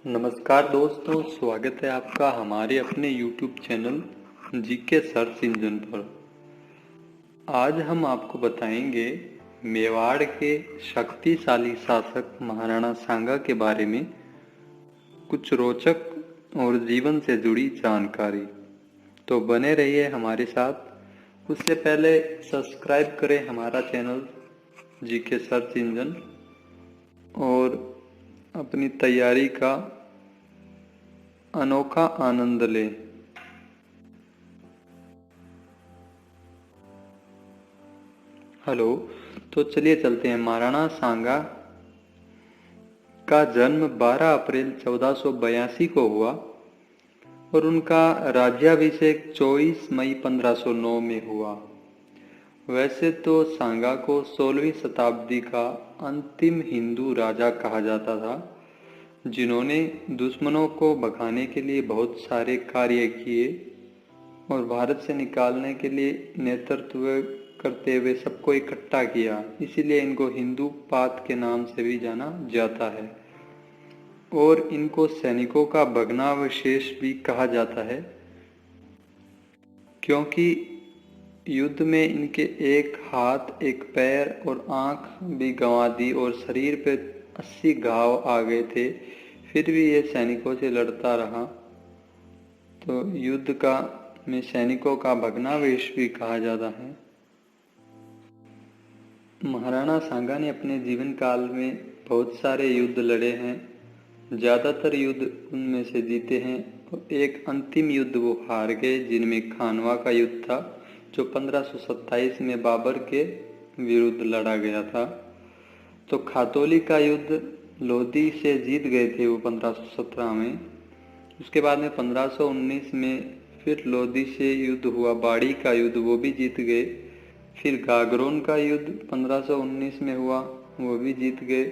नमस्कार दोस्तों, स्वागत है आपका हमारे अपने YouTube channel GK search engine पर। आज हम आपको बताएंगे मेवाड़ के शक्तिशाली शासक महाराणा सांगा के बारे में कुछ रोचक और जीवन से जुड़ी जानकारी। तो बने रहिए हमारे साथ। उससे पहले सब्सक्राइब करें हमारा चैनल जीके सर्च इंजन और अपनी तैयारी का अनोखा आनंद लें। हेलो, तो चलिए चलते हैं। महाराणा सांगा का जन्म 12 अप्रैल 1482 को हुआ और उनका राज्याभिषेक 24 मई 1509 में हुआ। वैसे तो सांगा को 16वीं शताब्दी का अंतिम हिंदू राजा कहा जाता था, जिन्होंने दुश्मनों को भगाने के लिए बहुत सारे कार्य किए और भारत से निकालने के लिए नेतृत्व करते हुए सबको इकट्ठा किया। इसीलिए इनको हिंदू पात के नाम से भी जाना जाता है और इनको सैनिकों का भग्नावशेष भी कहा जाता है, क्योंकि युद्ध में इनके एक हाथ, एक पैर और आंख भी गंवा दी और शरीर पे 80 घाव आ गए थे। फिर भी ये सैनिकों से लड़ता रहा। तो युद्ध का में सैनिकों का भग्नावशेष भी कहा जाता है। महाराणा सांगा ने अपने जीवन काल में बहुत सारे युद्ध लड़े हैं। ज़्यादातर युद्ध उनमें से जीते हैं और एक अंतिम युद्ध वो हार गए, जिनमें खानवा का युद्ध था, जो 1527 में बाबर के विरुद्ध लड़ा गया था। तो खातौली का युद्ध लोधी से जीत गए थे वो 1517 में। उसके बाद में 1519 में फिर लोधी से युद्ध हुआ, बाड़ी का युद्ध, वो भी जीत गए। फिर गागरोन का युद्ध 1519 में हुआ, वो भी जीत गए।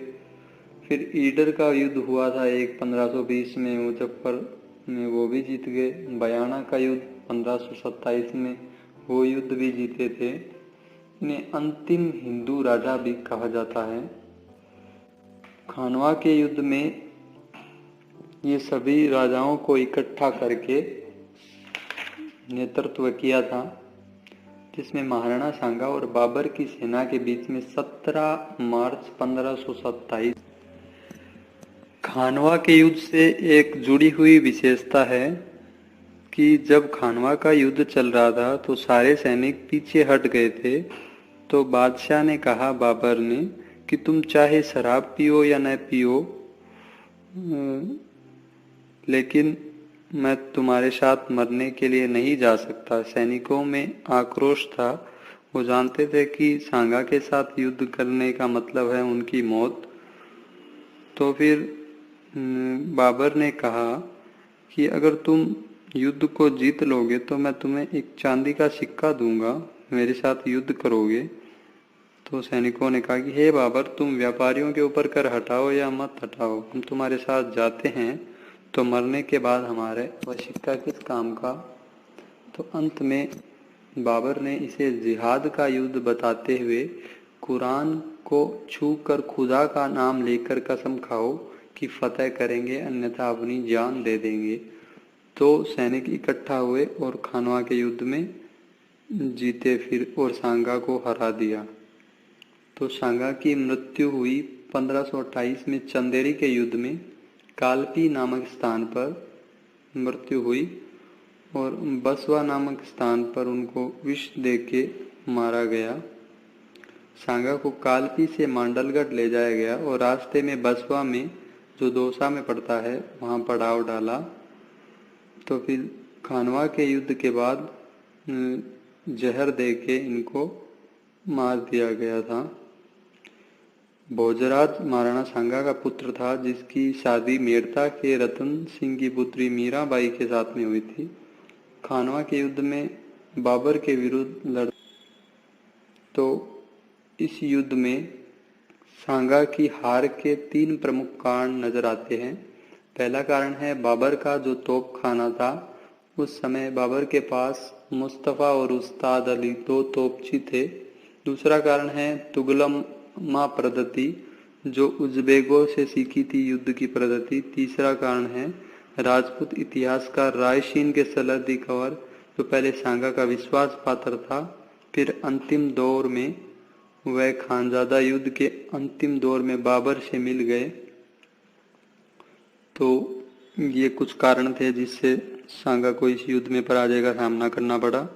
फिर ईडर का युद्ध हुआ था एक 1520 में मुजफ्फर में, वो भी जीत गए। बयाना का युद्ध 1527 में, वो युद्ध भी जीते थे। इन्हें अंतिम हिंदू राजा भी कहा जाता है। खानवा के युद्ध में ये सभी राजाओं को इकट्ठा करके नेतृत्व किया था, जिसमें महाराणा सांगा और बाबर की सेना के बीच में 17 मार्च 1527। खानवा के युद्ध से एक जुड़ी हुई विशेषता है कि जब खानवा का युद्ध चल रहा था तो सारे सैनिक पीछे हट गए थे। तो बादशाह ने कहा बाबर ने कि तुम चाहे शराब पियो या न पियो, लेकिन मैं तुम्हारे साथ मरने के लिए नहीं जा सकता। सैनिकों में आक्रोश था। वो जानते थे कि सांगा के साथ युद्ध करने का मतलब है उनकी मौत। तो फिर बाबर ने कहा कि अगर तुम युद्ध को जीत लोगे तो मैं तुम्हें एक चांदी का सिक्का दूंगा, मेरे साथ युद्ध करोगे। तो सैनिकों ने कहा कि हे बाबर, तुम व्यापारियों के ऊपर कर हटाओ या मत हटाओ, हम तुम्हारे साथ जाते हैं, तो मरने के बाद हमारे वह सिक्का किस काम का। तो अंत में बाबर ने इसे जिहाद का युद्ध बताते हुए कुरान को छू कर खुदा का नाम लेकर कसम खाओ कि फतेह करेंगे, अन्यथा अपनी जान दे देंगे। तो सैनिक इकट्ठा हुए और खानवा के युद्ध में जीते फिर और सांगा को हरा दिया। तो सांगा की मृत्यु हुई 1528 में चंदेरी के युद्ध में, कालपी नामक स्थान पर मृत्यु हुई और बसवा नामक स्थान पर उनको विष देके मारा गया। सांगा को कालपी से मांडलगढ़ ले जाया गया और रास्ते में बसवा में, जो दौसा में पड़ता है, वहाँ पड़ाव डाला। तो फिर खानवा के युद्ध के बाद जहर देके इनको मार दिया गया था। भोजराज महाराणा सांगा का पुत्र था, जिसकी शादी मेड़ता के रतन सिंह की पुत्री मीराबाई के साथ में हुई थी। खानवा के युद्ध में बाबर के विरुद्ध लड़ तो इस युद्ध में सांगा की हार के 3 प्रमुख कारण नजर आते हैं। पहला कारण है बाबर का जो तोपखाना था। उस समय बाबर के पास मुस्तफ़ा और उस्ताद अली 2 तोपची थे। दूसरा कारण है तुगलमा पद्धति, जो उज़्बेकों से सीखी थी युद्ध की पद्धति। तीसरा कारण है राजपूत इतिहासकार राय सिंह के सलादी कंवर, जो पहले सांगा का विश्वास पात्र था, फिर अंतिम दौर में वह खानजादा युद्ध के अंतिम दौर में बाबर से मिल गए। तो ये कुछ कारण थे जिससे सांगा को इस युद्ध में पराजय का सामना करना पड़ा।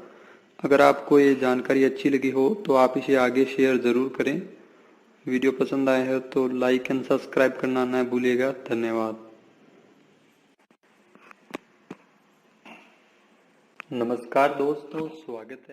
अगर आपको ये जानकारी अच्छी लगी हो तो आप इसे आगे शेयर ज़रूर करें। वीडियो पसंद आया है तो लाइक एंड सब्सक्राइब करना न भूलिएगा। धन्यवाद। नमस्कार दोस्तों, स्वागत है आप